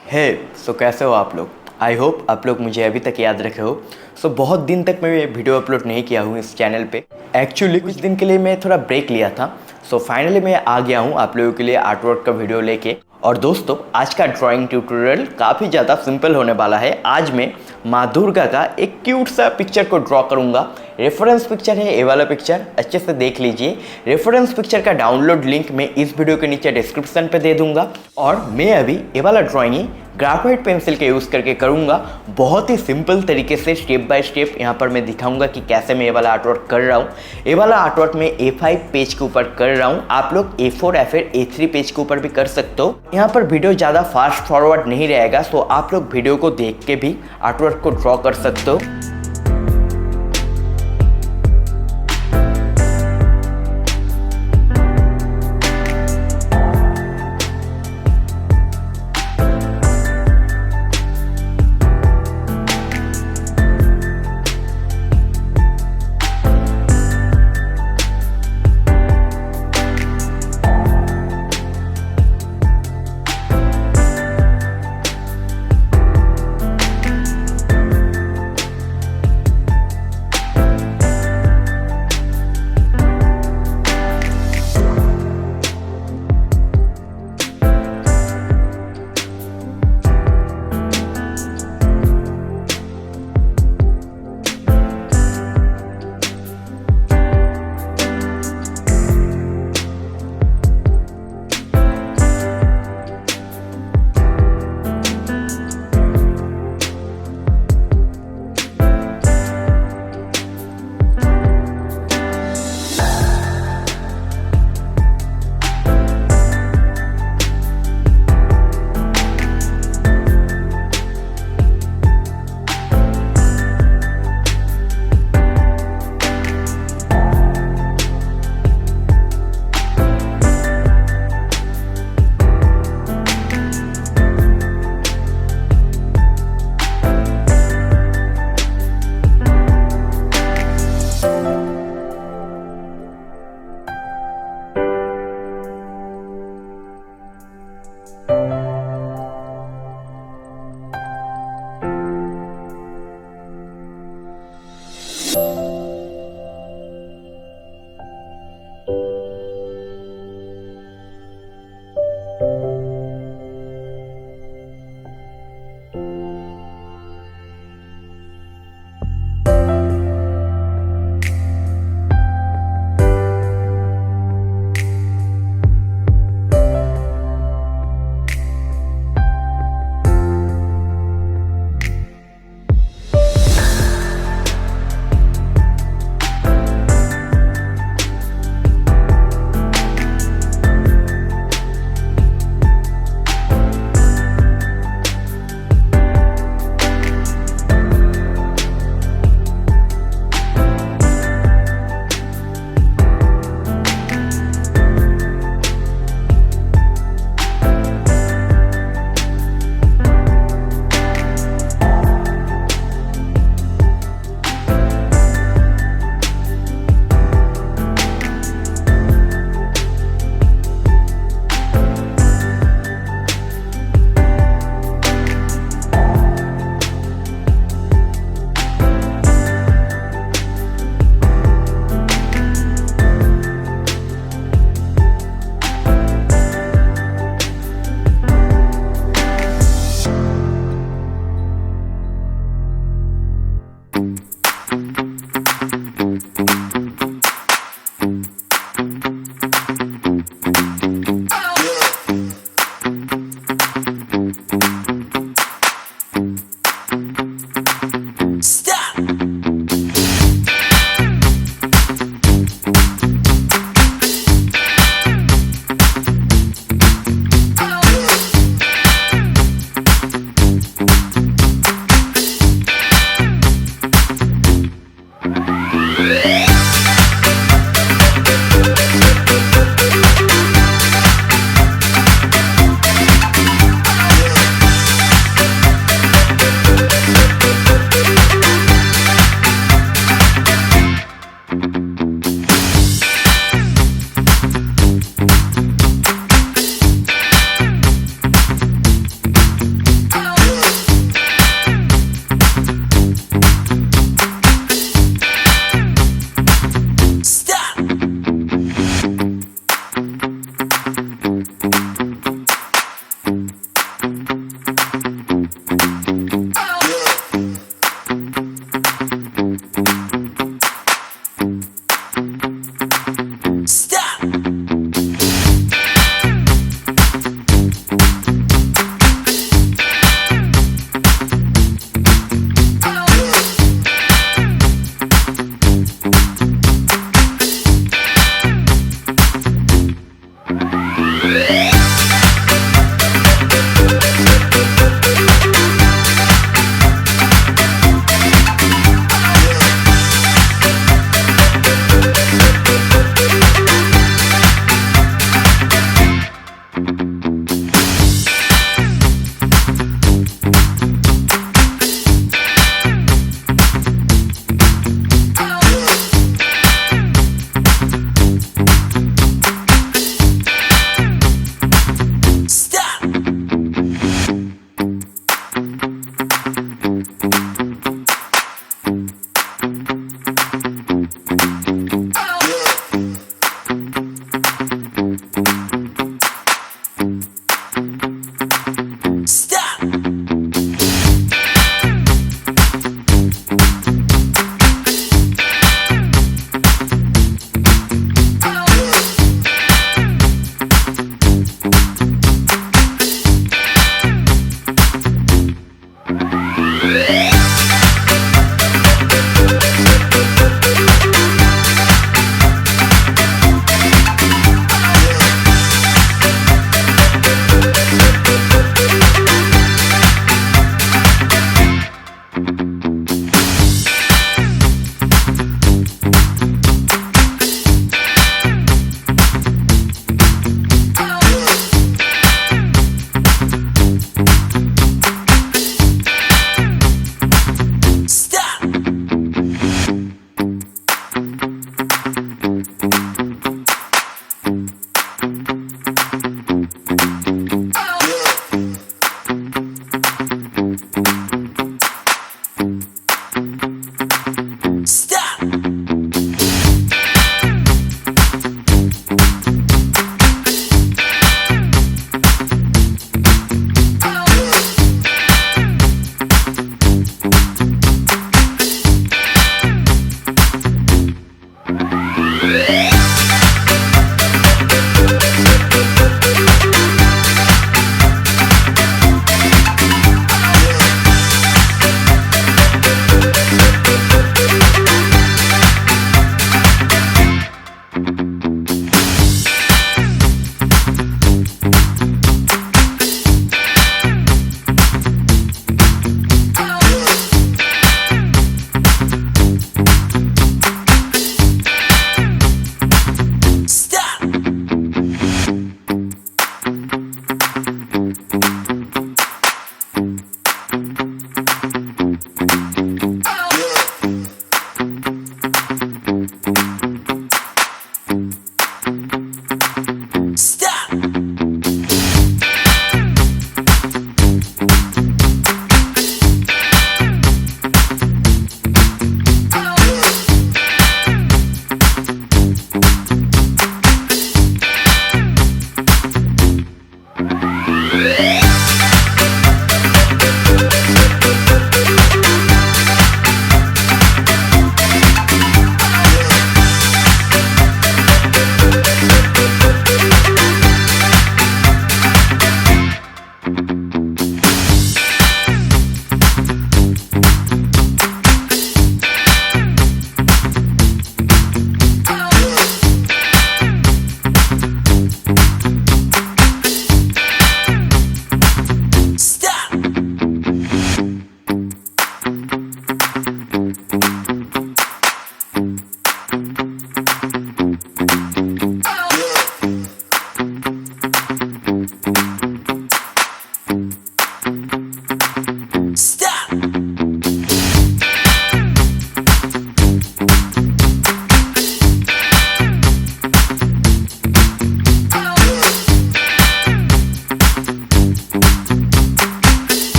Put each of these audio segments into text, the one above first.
हे कैसे हो आप लोग। आई होप आप लोग मुझे अभी तक याद रखे हो। बहुत दिन तक मैं वीडियो अपलोड नहीं किया हूँ इस चैनल पे। एक्चुअली कुछ दिन के लिए मैं थोड़ा ब्रेक लिया था। फाइनली मैं आ गया हूँ आप लोगों के लिए आर्ट वर्क का वीडियो लेके। और दोस्तों, आज का ड्राइंग ट्यूटोरियल काफ़ी ज़्यादा सिंपल होने वाला है। आज मैं माँ दुर्गा का एक क्यूट सा पिक्चर को ड्रॉ करूँगा। रेफरेंस पिक्चर है ये वाला पिक्चर, अच्छे से देख लीजिए। रेफरेंस पिक्चर का डाउनलोड लिंक मैं इस वीडियो के नीचे डिस्क्रिप्शन पे दे दूंगा। और मैं अभी ये वाला ड्राइंग ग्राफाइट पेंसिल के यूज़ करके करूँगा। बहुत ही सिंपल तरीके से स्टेप बाय स्टेप यहाँ पर मैं दिखाऊंगा कि कैसे मैं ये वाला आर्टवर्क कर रहा हूँ। ये वाला आर्टवर्क मैं A5 पेज के ऊपर कर रहा हूँ। आप लोग A4 या फिर A3 पेज के ऊपर भी कर सकते हो। यहाँ पर वीडियो ज़्यादा फास्ट फॉरवर्ड नहीं रहेगा, सो आप लोग वीडियो को देख के भी आर्टवर्क को ड्रॉ कर सकते हो।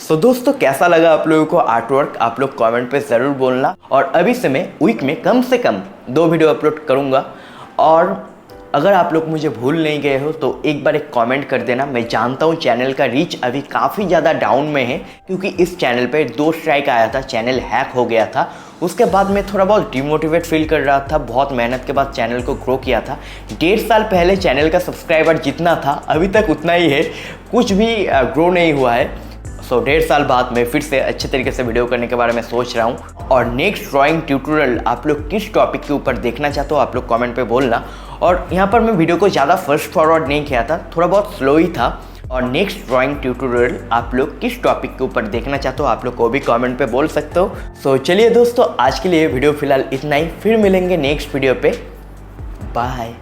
सो दोस्तों कैसा लगा आप लोगों को आर्ट वर्क, आप लोग कमेंट पे ज़रूर बोलना। और अभी से मैं वीक में कम से कम 2 वीडियो अपलोड करूँगा। और अगर आप लोग मुझे भूल नहीं गए हो तो एक बार एक कमेंट कर देना। मैं जानता हूँ चैनल का रीच अभी काफ़ी ज़्यादा डाउन में है, क्योंकि इस चैनल पे 2 स्ट्राइक आया था, चैनल हैक हो गया था। उसके बाद मैं थोड़ा बहुत डिमोटिवेट फील कर रहा था। बहुत मेहनत के बाद चैनल को ग्रो किया था। 1.5 साल पहले चैनल का सब्सक्राइबर जितना था अभी तक उतना ही है, कुछ भी ग्रो नहीं हुआ है। सो 1.5 साल बाद मैं फिर से अच्छे तरीके से वीडियो करने के बारे में सोच रहा हूँ। और नेक्स्ट ड्राइंग ट्यूटोरियल आप लोग किस टॉपिक के ऊपर देखना चाहते हो आप लोग कमेंट पे बोलना। और यहाँ पर मैं वीडियो को ज़्यादा फास्ट फॉरवर्ड नहीं किया था, थोड़ा बहुत स्लो ही था। और नेक्स्ट ड्राइंग ट्यूटोरियल आप लोग किस टॉपिक के ऊपर देखना चाहते हो आप लोग को भी कमेंट पे बोल सकते हो। सो चलिए दोस्तों, आज के लिए वीडियो फिलहाल इतना ही, फिर मिलेंगे नेक्स्ट वीडियो पे। बाय।